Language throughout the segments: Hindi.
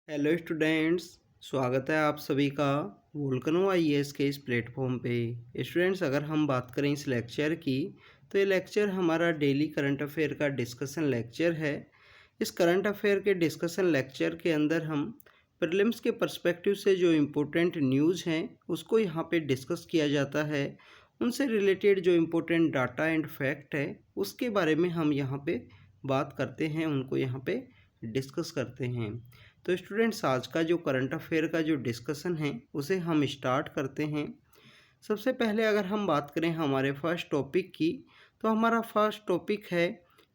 Hello students. स्वागत है आप सभी का वोल्केनो आईएएस के इस प्लेटफॉर्म पे। स्टूडेंट्स, अगर हम बात करें इस लेक्चर की तो ये लेक्चर हमारा डेली करंट अफेयर का डिस्कशन लेक्चर है। इस करंट अफेयर के डिस्कशन लेक्चर के अंदर हम प्रीलिम्स के पर्सपेक्टिव से जो इम्पोर्टेंट न्यूज़ हैं उसको यहाँ पे डिस्कस किया जाता है। उनसे रिलेटेड जो इम्पोर्टेंट डाटा एंड फैक्ट है उसके बारे में हम यहाँ पे बात करते हैं, उनको यहाँ पे डिस्कस करते हैं। तो स्टूडेंट्स, आज का जो करंट अफेयर का जो डिस्कशन है उसे हम स्टार्ट करते हैं। सबसे पहले अगर हम बात करें हमारे फर्स्ट टॉपिक की, तो हमारा फर्स्ट टॉपिक है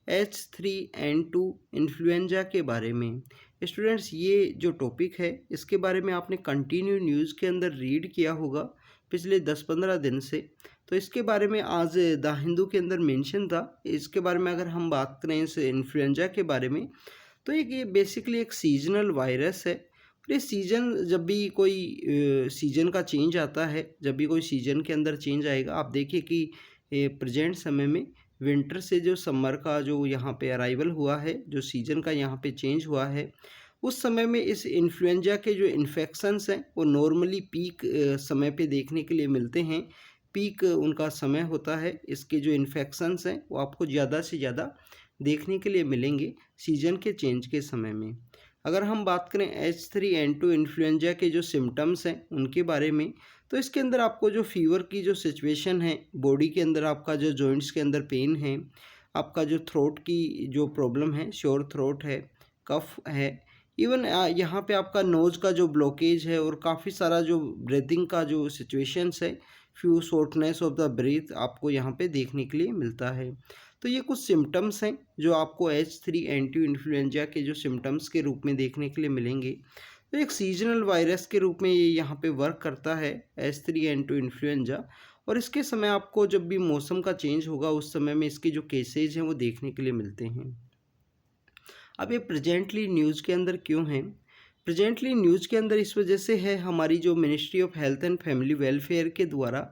H3N2 इन्फ्लुएंजा के बारे में। स्टूडेंट्स, ये जो टॉपिक है इसके बारे में आपने कंटिन्यू न्यूज़ के अंदर रीड किया होगा पिछले 10-15 दिन से। तो इसके बारे में आज द हिंदू के अंदर मेंशन था। इसके बारे में अगर हम बात करें इस इन्फ्लुएंजा के बारे में, तो ये बेसिकली एक सीजनल वायरस है। और ये सीजन जब भी कोई सीजन का चेंज आता है, जब भी कोई सीजन के अंदर चेंज आएगा, आप देखिए कि प्रेजेंट समय में विंटर से जो समर का जो यहाँ पे अराइवल हुआ है, जो सीजन का यहाँ पे चेंज हुआ है, उस समय में इस इन्फ्लुएंजा के जो इन्फेक्शंस हैं वो नॉर्मली पीक समय पे देखने के लिए मिलते हैं। पीक उनका समय होता है। इसके जो इन्फेक्शंस हैं वो आपको ज़्यादा से ज़्यादा देखने के लिए मिलेंगे सीजन के चेंज के समय में। अगर हम बात करें H3N2 इन्फ्लुएंजा के जो सिम्टम्स हैं उनके बारे में, तो इसके अंदर आपको जो फीवर की जो सिचुएशन है, बॉडी के अंदर आपका जो जॉइंट्स के अंदर पेन है, आपका जो थ्रोट की जो प्रॉब्लम है, श्योर थ्रोट है, कफ है, इवन यहाँ पे आपका नोज़ का जो ब्लॉकेज है और काफ़ी सारा जो ब्रीथिंग का जो सिचुएशंस है, few shortness of the breath आपको यहाँ पे देखने के लिए मिलता है। तो ये कुछ सिम्टम्स हैं जो आपको H3N2 इन्फ्लुएंजा के जो सिम्टम्स के रूप में देखने के लिए मिलेंगे। तो एक सीजनल वायरस के रूप में ये यहाँ पे वर्क करता है H3N2 इन्फ्लुएंजा। और इसके समय आपको जब भी मौसम का चेंज होगा उस समय में इसके जो केसेज हैं वो देखने के लिए मिलते हैं। अब ये प्रेजेंटली न्यूज़ के अंदर क्यों है? प्रेजेंटली न्यूज़ के अंदर इस वजह से है, हमारी जो ministry of health and family welfare के द्वारा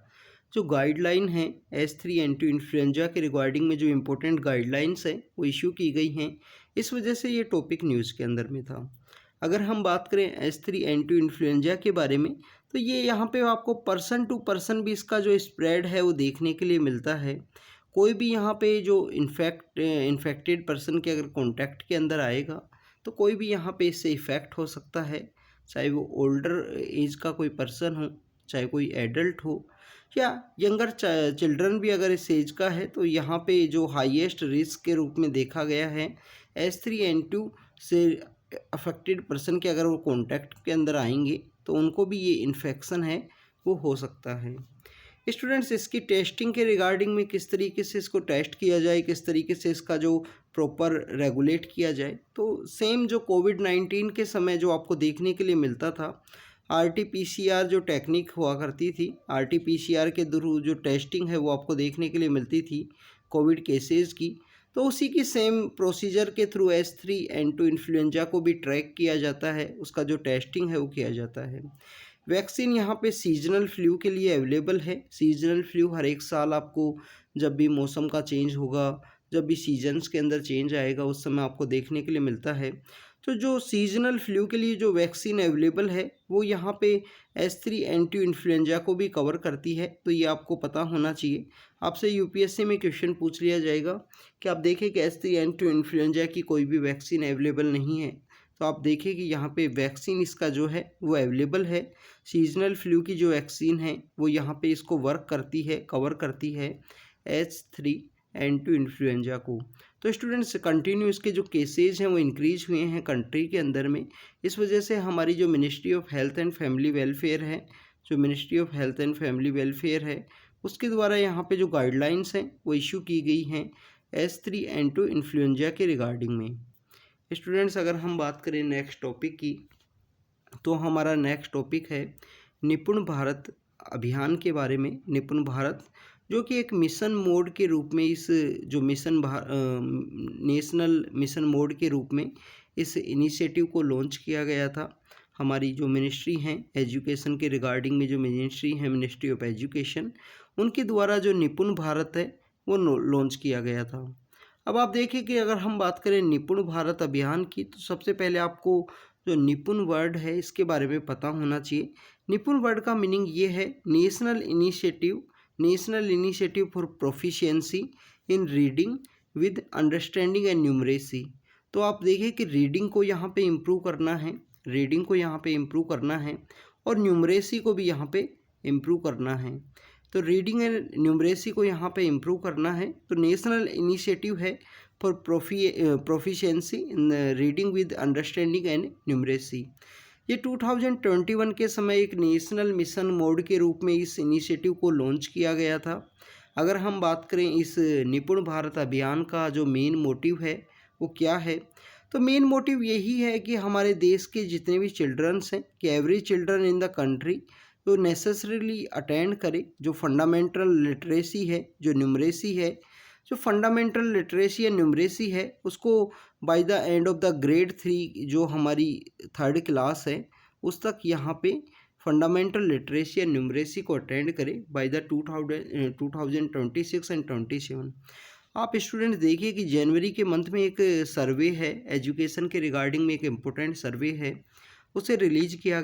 जो गाइडलाइन है H3N2 इन्फ्लुएंजा के रिगार्डिंग में जो इम्पोर्टेंट गाइडलाइंस हैं वो इशू की गई हैं। इस वजह से ये टॉपिक न्यूज़ के अंदर में था। अगर हम बात करें H3N2 इन्फ्लुएंजा के बारे में, तो ये यहाँ पे आपको पर्सन टू पर्सन भी इसका जो स्प्रेड है वो देखने के लिए मिलता है। कोई भी यहाँ पे जो इन्फेक्टेड पर्सन के अगर कॉन्टैक्ट के अंदर आएगा तो कोई भी यहाँ पे इससे इफ़ेक्ट हो सकता है, चाहे वो ओल्डर एज का कोई पर्सन हो, चाहे कोई एडल्ट हो, या यंगर चिल्ड्रन भी अगर इस एज का है। तो यहाँ पे जो हाईएस्ट रिस्क के रूप में देखा गया है H3N2 से अफेक्टेड पर्सन के अगर वो कॉन्टैक्ट के अंदर आएंगे तो उनको भी ये इन्फेक्शन है वो हो सकता है। स्टूडेंट्स, इसकी टेस्टिंग के रिगार्डिंग में किस तरीके से इसको टेस्ट किया जाए, किस तरीके से इसका जो प्रॉपर रेगुलेट किया जाए, तो सेम जो कोविड-19 के समय जो आपको देखने के लिए मिलता था, RT-PCR जो टेक्निक हुआ करती थी, RT-PCR के थ्रू जो टेस्टिंग है वो आपको देखने के लिए मिलती थी कोविड केसेस की। तो उसी की सेम प्रोसीजर के थ्रू H3N2 इन्फ्लुएंजा को भी ट्रैक किया जाता है, उसका जो टेस्टिंग है वो किया जाता है। वैक्सीन यहाँ पे सीजनल फ्लू के लिए अवेलेबल है। सीजनल फ्लू हर एक साल आपको जब भी मौसम का चेंज होगा, जब भी सीजन्स के अंदर चेंज आएगा उस समय आपको देखने के लिए मिलता है। तो जो सीजनल फ्लू के लिए जो वैक्सीन अवेलेबल है वो यहाँ पे H3N2 इन्फ्लुएंजा को भी कवर करती है। तो ये आपको पता होना चाहिए। आपसे यूपीएससी में क्वेश्चन पूछ लिया जाएगा कि आप देखें कि H3N2 इन्फ्लुएंजा की कोई भी वैक्सीन अवेलेबल नहीं है, तो आप देखिए कि यहाँ पे वैक्सीन इसका जो है वो अवेलेबल है। सीजनल फ्लू की जो वैक्सीन है वो यहाँ पे इसको वर्क करती है, कवर करती है H3N2 इन्फ्लुएंजा को। तो स्टूडेंट्स, कंटिन्यू इसके जो केसेज हैं वो इंक्रीज हुए हैं कंट्री के अंदर में। इस वजह से हमारी जो ministry of health and family welfare है, जो ministry of health and family welfare है, उसके द्वारा यहाँ पे जो गाइडलाइंस हैं वो इशू की गई हैं H3N2 इन्फ्लुएंजा के रिगार्डिंग में। स्टूडेंट्स, अगर हम बात करें नेक्स्ट टॉपिक की, तो हमारा नेक्स्ट टॉपिक है निपुण भारत अभियान के बारे में। निपुण भारत जो कि एक मिशन मोड के रूप में, इस जो नेशनल मिशन मोड के रूप में इस इनिशिएटिव को लॉन्च किया गया था। हमारी जो मिनिस्ट्री हैं एजुकेशन के रिगार्डिंग में, जो मिनिस्ट्री है मिनिस्ट्री ऑफ एजुकेशन, उनके द्वारा जो निपुण भारत है वो लॉन्च किया गया था। अब आप देखिए कि अगर हम बात करें निपुण भारत अभियान की, तो सबसे पहले आपको जो निपुण वर्ड है इसके बारे में पता होना चाहिए। निपुण वर्ड का मीनिंग ये है national initiative for proficiency in reading with understanding and numeracy. तो आप देखिए कि रीडिंग को यहाँ पे इम्प्रूव करना है, और न्यूमरेसी को भी यहाँ पे इम्प्रूव करना है। तो रीडिंग एंड न्यूमरेसी को यहाँ पे इम्प्रूव करना है। तो नेशनल इनिशिएटिव है for proficiency in reading with understanding and numeracy. ये 2021 के समय एक नेशनल मिशन मोड के रूप में इस इनिशिएटिव को लॉन्च किया गया था। अगर हम बात करें इस निपुण भारत अभियान का जो मेन मोटिव है वो क्या है, तो मेन मोटिव यही है कि हमारे देश के जितने भी चिल्ड्रंस हैं कि every children in the country तो नेसेसरीली अटेंड करे जो फंडामेंटल लिटरेसी है, जो न्यूमरेसी है, जो फंडामेंटल लिटरेसी या न्यूमरेसी है उसको by the end of the grade 3 जो हमारी 3rd क्लास है उस तक यहाँ पे फंडामेंटल लिटरेसी या न्यूमरेसी को अटेंड करें बाय द 2026 एंड 27। आप स्टूडेंट्स देखिए कि जनवरी के मंथ में एक सर्वे है एजुकेशन के रिगार्डिंग में, एक इम्पोर्टेंट सर्वे है, उसे रिलीज किया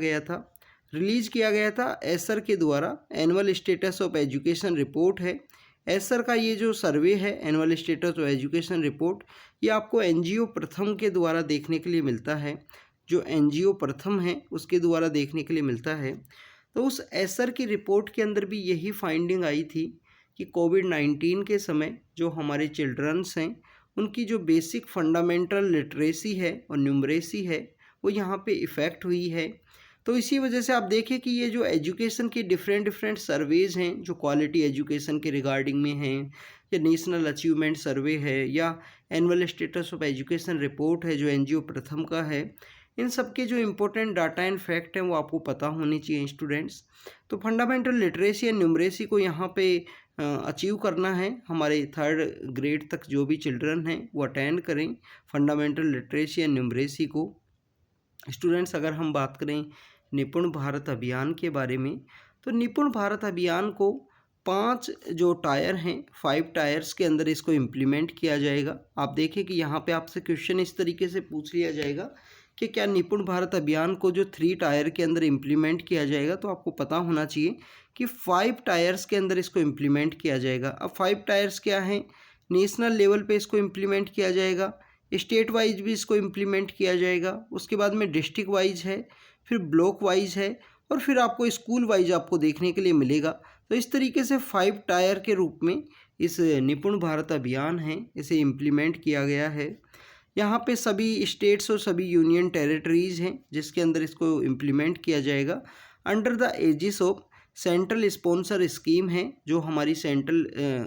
गया था एसर के द्वारा। Annual status of education report है एसर का। ये जो सर्वे है annual status of education report, ये आपको एनजीओ प्रथम के द्वारा देखने के लिए मिलता है, जो एनजीओ प्रथम है उसके द्वारा देखने के लिए मिलता है। तो उस एसर की रिपोर्ट के अंदर भी यही फाइंडिंग आई थी कि कोविड-19 के समय जो हमारे चिल्ड्रंस हैं उनकी जो बेसिक फंडामेंटल लिटरेसी है और न्यूमरेसी है वो यहाँ पे इफ़ेक्ट हुई है। तो इसी वजह से आप देखें कि ये जो एजुकेशन की डिफरेंट सर्वेज हैं जो क्वालिटी एजुकेशन के रिगार्डिंग में हैं, या नेशनल अचीवमेंट सर्वे है, या annual status of education report है जो एनजीओ प्रथम का है, इन सब के जो इम्पोर्टेंट डाटा एंड फैक्ट हैं वो आपको पता होनी चाहिए स्टूडेंट्स। तो फंडामेंटल लिटरेसी एंड न्यूमरेसी को यहाँ पे अचीव करना है। हमारे 3rd ग्रेड तक जो भी चिल्ड्रन हैं वो अटेंड करें फंडामेंटल लिटरेसी एंड न्यूमरेसी को। स्टूडेंट्स अगर हम बात करें निपुण भारत अभियान के बारे में, तो निपुण भारत अभियान को 5 जो टायर हैं 5 टायर्स के अंदर इसको इम्प्लीमेंट किया जाएगा। आप देखिए कि यहाँ पे आपसे क्वेश्चन इस तरीके से पूछ लिया जाएगा कि क्या निपुण भारत अभियान को जो 3 टायर के अंदर इम्प्लीमेंट किया जाएगा, तो आपको पता होना चाहिए कि 5 टायर्स के अंदर इसको इम्प्लीमेंट किया जाएगा। अब 5 टायर्स क्या हैं, नेशनल लेवल पे इसको इम्प्लीमेंट किया जाएगा, स्टेट वाइज भी इसको इम्प्लीमेंट किया जाएगा, उसके बाद में डिस्ट्रिक्ट वाइज है, फिर ब्लॉक वाइज है, और फिर आपको स्कूल वाइज आपको देखने के लिए मिलेगा। तो इस तरीके से 5 टायर के रूप में इस निपुण भारत अभियान है इसे इम्प्लीमेंट किया गया है। यहाँ पे सभी स्टेट्स और सभी यूनियन टेरिटरीज़ हैं जिसके अंदर इसको इम्प्लीमेंट किया जाएगा under the aegis of central sponsor scheme है जो हमारी सेंट्रल।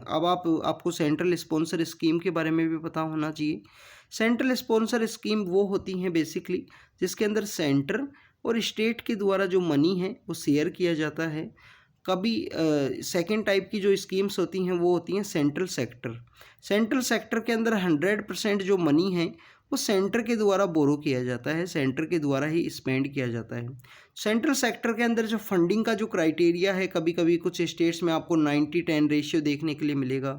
अब आपको सेंट्रल स्पॉन्सर स्कीम के बारे में भी पता होना चाहिए। सेंट्रल स्पॉन्सर स्कीम वो होती हैं बेसिकली जिसके अंदर सेंटर और स्टेट के द्वारा जो मनी है वो शेयर किया जाता है। कभी सेकेंड टाइप की जो स्कीम्स होती हैं वो होती हैं सेंट्रल सेक्टर के अंदर 100% जो मनी है वो सेंटर के द्वारा बोरो किया जाता है, सेंटर के द्वारा ही स्पेंड किया जाता है। सेंट्रल सेक्टर के अंदर जो फंडिंग का जो क्राइटेरिया है, कभी कभी कुछ स्टेट्स में आपको 90-10 रेशियो देखने के लिए मिलेगा,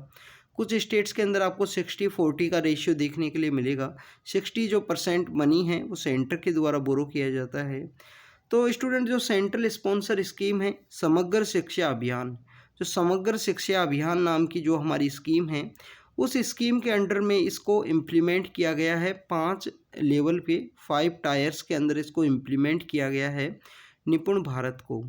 कुछ स्टेट्स के अंदर आपको 60-40 का रेशियो देखने के लिए मिलेगा। 60 जो % मनी है वो सेंटर के द्वारा बोरो किया जाता है। तो स्टूडेंट जो सेंट्रल स्पॉन्सर स्कीम है समग्र शिक्षा अभियान, जो समग्र शिक्षा अभियान नाम की जो हमारी स्कीम है उस स्कीम के अंडर में इसको इम्प्लीमेंट किया गया है 5 लेवल पे, 5 टायर्स के अंदर इसको इम्प्लीमेंट किया गया है निपुण भारत को।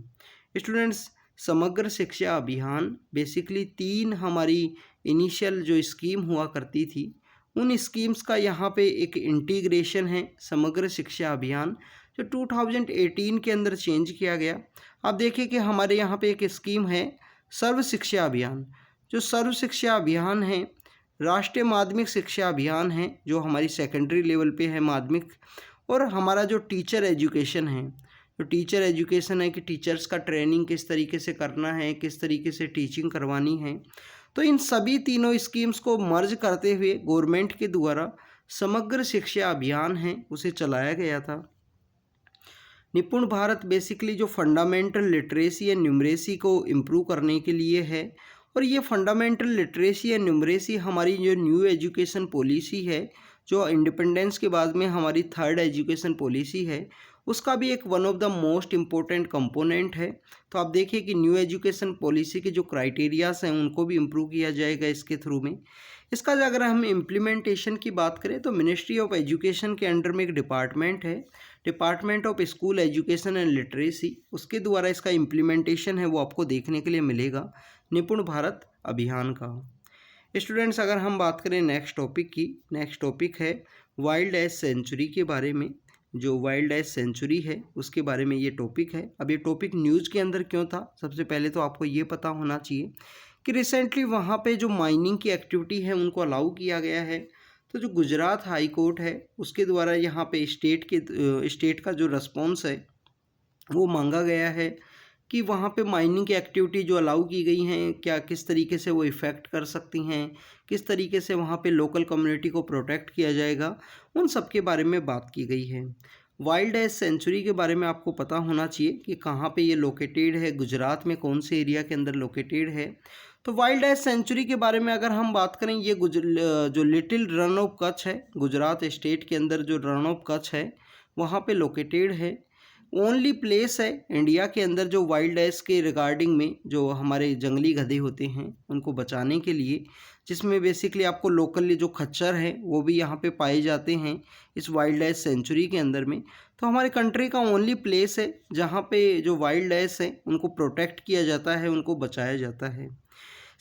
स्टूडेंट्स समग्र शिक्षा अभियान बेसिकली 3 हमारी इनिशियल जो स्कीम हुआ करती थी उन स्कीम्स का यहाँ पे एक इंटीग्रेशन है समग्र शिक्षा अभियान जो 2018 के अंदर चेंज किया गया। आप देखिए कि हमारे यहाँ पे एक स्कीम है सर्व शिक्षा अभियान। जो सर्व शिक्षा अभियान है राष्ट्रीय माध्यमिक शिक्षा अभियान है जो हमारी सेकेंडरी लेवल पे है माध्यमिक, और हमारा जो टीचर एजुकेशन है, जो टीचर एजुकेशन है कि टीचर्स का ट्रेनिंग किस तरीके से करना है, किस तरीके से टीचिंग करवानी है। तो इन सभी तीनों स्कीम्स को मर्ज करते हुए गवर्नमेंट के द्वारा समग्र शिक्षा अभियान है उसे चलाया गया था। निपुण भारत बेसिकली जो फंडामेंटल लिटरेसी एंड न्यूमरेसी को इम्प्रूव करने के लिए है, और ये फंडामेंटल लिटरेसी एंड न्यूमरेसी हमारी जो न्यू एजुकेशन पॉलिसी है जो इंडिपेंडेंस के बाद में हमारी थर्ड एजुकेशन पॉलिसी है, उसका भी एक one of the most important component है। तो आप देखिए कि न्यू एजुकेशन पॉलिसी के जो क्राइटेरियाज हैं उनको भी इम्प्रूव किया जाएगा इसके थ्रू में। इसका जो अगर हम इम्प्लीमेंटेशन की बात करें तो मिनिस्ट्री ऑफ एजुकेशन के अंडर में एक डिपार्टमेंट है, department of school education and literacy, उसके द्वारा इसका इम्प्लीमेंटेशन है वो आपको देखने के लिए मिलेगा निपुण भारत अभियान का। स्टूडेंट्स अगर हम बात करें नेक्स्ट टॉपिक की, नेक्स्ट टॉपिक है वाइल्ड लाइफ सेंचुरी के बारे में। जो वाइल्ड लाइफ सेंचुरी है उसके बारे में ये टॉपिक है। अब ये टॉपिक न्यूज़ के अंदर क्यों था, सबसे पहले तो आपको ये पता होना चाहिए कि रिसेंटली वहाँ पे जो माइनिंग की एक्टिविटी है उनको अलाउ किया गया है। तो जो गुजरात हाई कोर्ट है उसके द्वारा यहाँ पे स्टेट का जो रिस्पॉन्स है वो मांगा गया है कि वहाँ पे माइनिंग की एक्टिविटी जो अलाउ की गई हैं क्या किस तरीके से वो इफ़ेक्ट कर सकती हैं, किस तरीके से वहाँ पे लोकल कम्युनिटी को प्रोटेक्ट किया जाएगा, उन सब के बारे में बात की गई है। वाइल्ड लाइफ सेंचुरी के बारे में आपको पता होना चाहिए कि कहाँ पे ये लोकेटेड है, गुजरात में कौन से एरिया के अंदर लोकेटेड है। तो वाइल्ड लाइफ सेंचुरी के बारे में अगर हम बात करें, ये जो लिटिल रन ऑफ कच्छ है, गुजरात स्टेट के अंदर जो रन ऑफ कच्छ है वहाँ पे लोकेटेड है। ओनली प्लेस है इंडिया के अंदर जो वाइल्ड लाइफ के रिगार्डिंग में जो हमारे जंगली गधे होते हैं उनको बचाने के लिए, जिसमें बेसिकली आपको लोकली जो खच्चर हैं वो भी यहाँ पे पाए जाते हैं इस वाइल्ड लाइफ सेंचुरी के अंदर में। तो हमारे कंट्री का ओनली प्लेस है जहाँ पे जो वाइल्ड लाइफ है उनको प्रोटेक्ट किया जाता है, उनको बचाया जाता है।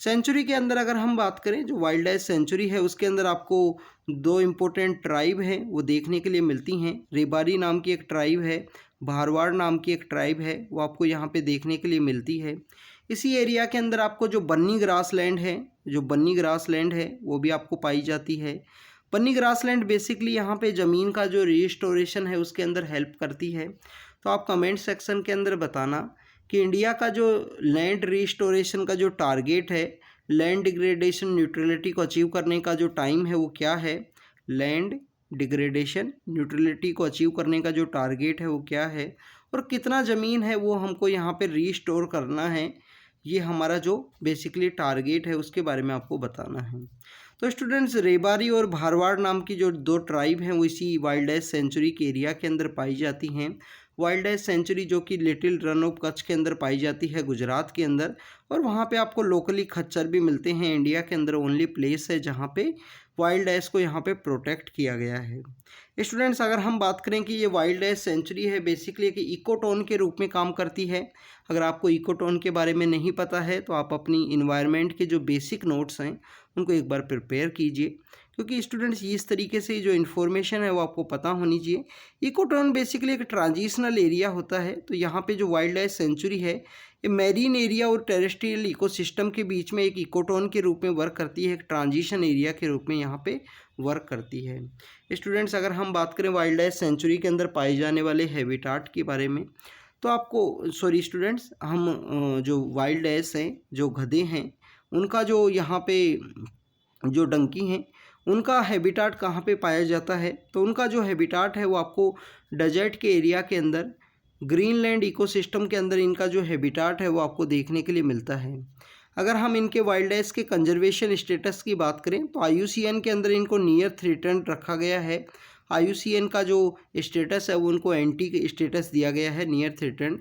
सेंचुरी के अंदर अगर हम बात करें, जो वाइल्ड लाइफ सेंचुरी है उसके अंदर आपको दो इम्पोर्टेंट ट्राइब हैं वो देखने के लिए मिलती हैं। रेबारी नाम की एक ट्राइब है, भारवाड़ नाम की एक ट्राइब है, वो आपको यहाँ पे देखने के लिए मिलती है। इसी एरिया के अंदर आपको जो बन्नी ग्रास लैंड है, जो बन्नी ग्रास लैंड है वो भी आपको पाई जाती है। बन्नी ग्रास लैंड बेसिकली यहाँ पे ज़मीन का जो रिस्टोरेशन है उसके अंदर हेल्प करती है। तो आप कमेंट सेक्शन के अंदर बताना कि इंडिया का जो लैंड रिस्टोरेशन का जो टारगेट है, लैंड डिग्रेडेशन न्यूट्रलिटी को अचीव करने का जो टाइम है वो क्या है, लैंड डिग्रेडेशन न्यूट्रलिटी को अचीव करने का जो टारगेट है वो क्या है, और कितना ज़मीन है वो हमको यहाँ पे रीस्टोर करना है, ये हमारा जो बेसिकली टारगेट है उसके बारे में आपको बताना है। तो स्टूडेंट्स, रेबारी और भारवाड़ नाम की जो दो ट्राइब हैं वो इसी वाइल्ड लाइफ सेंचुरी के एरिया के अंदर पाई जाती हैं। वाइल्ड लाइफ सेंचुरी जो कि लिटिल रन ऑफ कच्छ के अंदर पाई जाती है गुजरात के अंदर, और वहाँ पे आपको लोकली खच्चर भी मिलते हैं। इंडिया के अंदर ओनली प्लेस है जहाँ पे वाइल्ड लाइफ को यहाँ पे प्रोटेक्ट किया गया है। स्टूडेंट्स, अगर हम बात करें कि ये वाइल्ड लाइफ सेंचुरी है बेसिकली एक इकोटोन के रूप में काम करती है। अगर आपको इकोटोन के बारे में नहीं पता है तो आप अपनी इन्वायरमेंट के जो बेसिक नोट्स हैं उनको एक बार प्रिपेयर कीजिए, क्योंकि स्टूडेंट्स इस तरीके से जो इन्फॉर्मेशन है वो आपको पता होनी चाहिए। इकोटोन बेसिकली एक ट्रांजिशनल एरिया होता है। तो यहाँ पे जो वाइल्ड लाइफ सेंचुरी है ये मैरीन एरिया और टेरेस्ट्रियल इकोसिस्टम के बीच में एक इकोटोन के रूप में वर्क करती है, एक ट्रांजिशन एरिया के रूप में यहाँ पे वर्क करती है। स्टूडेंट्स, अगर हम बात करें वाइल्ड लाइफ सेंचुरी के अंदर पाए जाने वाले हैबिटाट के बारे में, तो आपको स्टूडेंट्स, हम जो वाइल्ड लाइफ हैं, जो गधे हैं, उनका जो यहाँ पे जो डंकी हैं उनका हैबिटाट कहाँ पे पाया जाता है, तो उनका जो हैबिटाट है वो आपको डेजर्ट के एरिया के अंदर, ग्रीनलैंड इकोसिस्टम के अंदर इनका जो हैबिटाट है वो आपको देखने के लिए मिलता है। अगर हम इनके वाइल्ड लाइफ के कंजर्वेशन स्टेटस की बात करें तो IUCN के अंदर इनको नियर थ्रेटन्ड रखा गया है। IUCN का जो स्टेटस है वो उनको एंटी स्टेटस दिया गया है, नियर थ्रेटन्ड।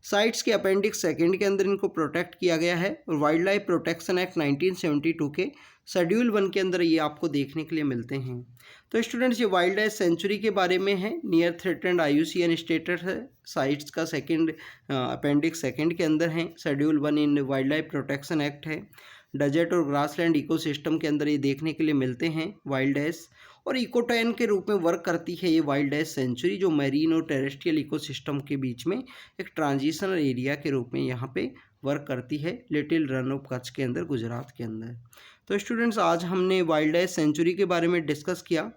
साइट्स के अपेंडिक्स सेकंड के अंदर इनको प्रोटेक्ट किया गया है, और वाइल्ड लाइफ प्रोटेक्शन एक्ट 1972 के शेड्यूल 1 के अंदर ये आपको देखने के लिए मिलते हैं। तो स्टूडेंट्स, ये वाइल्ड लाइफ सेंचुरी के बारे में है, नियर थ्रेटन्ड IUCN स्टेटस है, साइट्स का सेकंड अपेंडिक्स सेकंड के अंदर है, शेड्यूल 1 इन वाइल्ड लाइफ प्रोटेक्शन एक्ट है। डेजर्ट और ग्रासलैंड इकोसिस्टम के अंदर ये देखने के लिए मिलते हैं वाइल्ड लाइफ, और इकोटोन के रूप में वर्क करती है ये वाइल्ड लाइफ सेंचुरी, जो मैरीन और टेरेस्ट्रियल इकोसिस्टम के बीच में एक ट्रांजिशनल एरिया के रूप में यहाँ पे वर्क करती है, लिटिल रन ऑफ कच्छ के अंदर, गुजरात के अंदर। तो स्टूडेंट्स, आज हमने वाइल्ड लाइफ सेंचुरी के बारे में डिस्कस किया।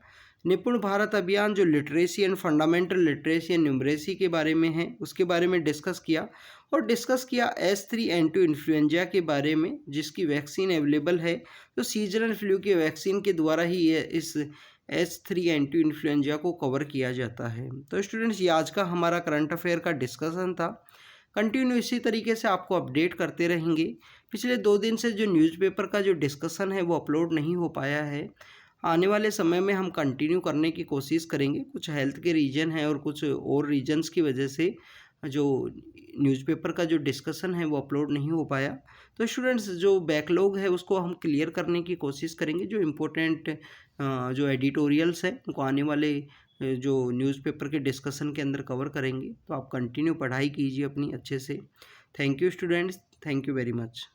निपुण भारत अभियान जो literacy and fundamental literacy and numeracy के बारे में है उसके बारे में डिस्कस किया, और डिस्कस किया H3N2 इन्फ्लुएंजा के बारे में, जिसकी वैक्सीन अवेलेबल है। तो सीजनल फ्लू के वैक्सीन के द्वारा ही ये इस H3N2 इन्फ्लुएंजा को कवर किया जाता है। तो स्टूडेंट्स, ये आज का हमारा करंट अफेयर का डिस्कशन था। कंटिन्यू इसी तरीके से आपको अपडेट करते रहेंगे। पिछले 2 दिन से जो न्यूज़पेपर का जो डिस्कशन है वो अपलोड नहीं हो पाया है। आने वाले समय में हम कंटिन्यू करने की कोशिश करेंगे। कुछ हेल्थ के रीज़न हैं और कुछ और रीज़न्स की वजह से जो न्यूज़पेपर का जो डिस्कशन है वो अपलोड नहीं हो पाया। तो स्टूडेंट्स जो बैकलॉग है उसको हम क्लियर करने की कोशिश करेंगे। जो इम्पोर्टेंट जो एडिटोरियल्स हैं उनको आने वाले जो न्यूज़पेपर के डिस्कशन के अंदर कवर करेंगे। तो आप कंटिन्यू पढ़ाई कीजिए अपनी अच्छे से। Thank you students, thank you very much.